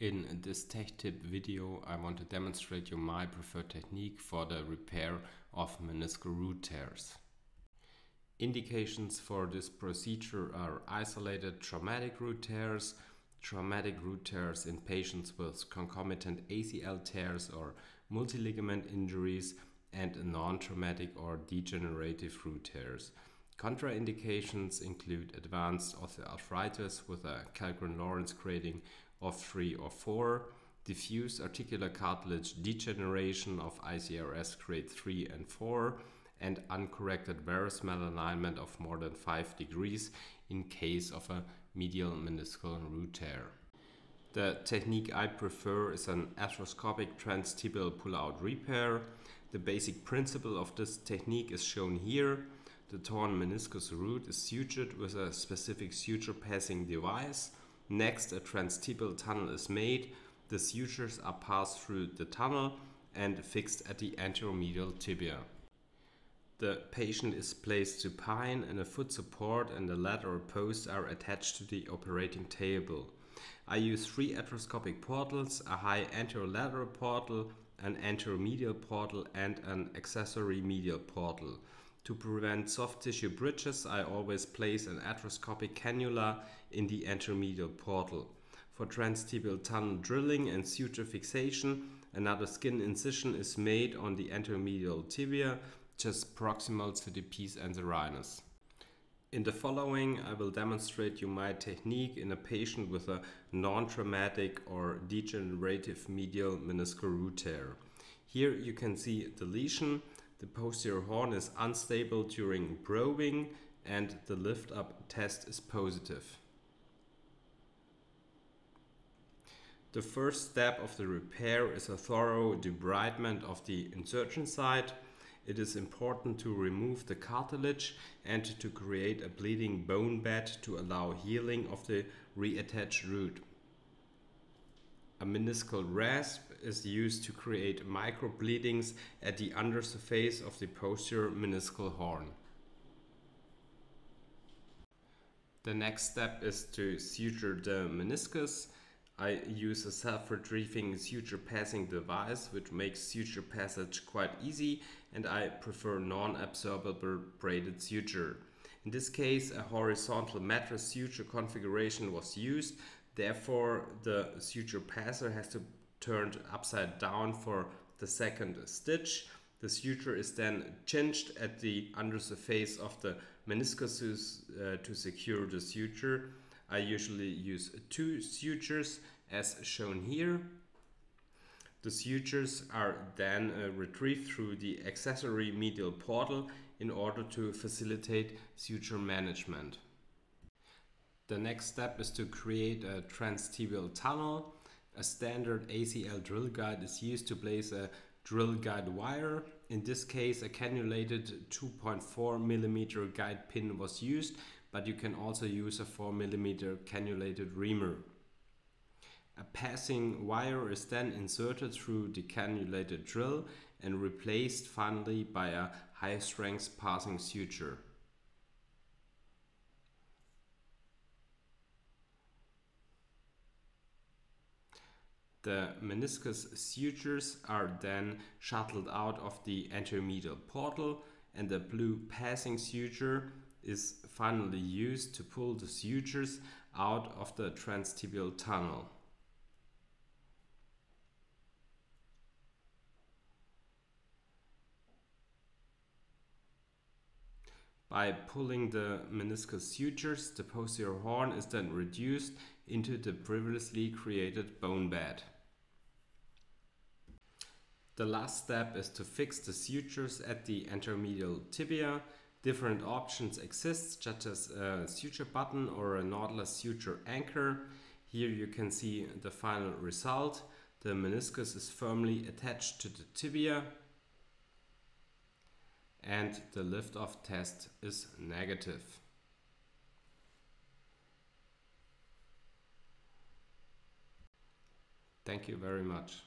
In this tech tip video, I want to demonstrate you my preferred technique for the repair of meniscal root tears. Indications for this procedure are isolated traumatic root tears in patients with concomitant ACL tears or multi-ligament injuries, and non-traumatic or degenerative root tears. Contraindications include advanced osteoarthritis with a Kellgren-Lawrence grading of 3 or 4, diffuse articular cartilage degeneration of ICRS grade 3 and 4, and uncorrected varus malalignment of more than 5 degrees in case of a medial meniscal root tear. The technique I prefer is an arthroscopic transtibial pull-out repair. The basic principle of this technique is shown here. The torn meniscus root is sutured with a specific suture passing device. Next, a transtibial tunnel is made. The sutures are passed through the tunnel and fixed at the anteromedial tibia. The patient is placed supine and a foot support and the lateral posts are attached to the operating table. I use 3 arthroscopic portals, a high anterolateral portal, an anteromedial portal and an accessory medial portal. To prevent soft tissue bridges, I always place an arthroscopic cannula in the anteromedial portal. For transtibial tunnel drilling and suture fixation, another skin incision is made on the anteromedial tibia, just proximal to the pes anserinus. In the following, I will demonstrate you my technique in a patient with a non-traumatic or degenerative medial meniscal root tear. Here you can see the lesion. The posterior horn is unstable during probing and the lift-up test is positive. The first step of the repair is a thorough debridement of the insertion site. It is important to remove the cartilage and to create a bleeding bone bed to allow healing of the reattached root. A meniscal rasp is used to create microbleedings at the undersurface of the posterior meniscal horn. The next step is to suture the meniscus. I use a self-retrieving suture passing device which makes suture passage quite easy, and I prefer non-absorbable braided suture. In this case, a horizontal mattress suture configuration was used. Therefore, the suture passer has to turn upside down for the second stitch. The suture is then cinched at the undersurface of the meniscus to secure the suture. I usually use 2 sutures as shown here. The sutures are then retrieved through the accessory medial portal in order to facilitate suture management. The next step is to create a transtibial tunnel. A standard ACL drill guide is used to place a drill guide wire. In this case, a cannulated 2.4 mm guide pin was used, but you can also use a 4 mm cannulated reamer. A passing wire is then inserted through the cannulated drill and replaced finally by a high-strength passing suture. The meniscus sutures are then shuttled out of the anteromedial portal, and the blue passing suture is finally used to pull the sutures out of the transtibial tunnel. By pulling the meniscus sutures, the posterior horn is then reduced into the previously created bone bed. The last step is to fix the sutures at the anteromedial tibia. Different options exist, such as a suture button or a knotless suture anchor. Here you can see the final result. The meniscus is firmly attached to the tibia and the lift-off test is negative. Thank you very much.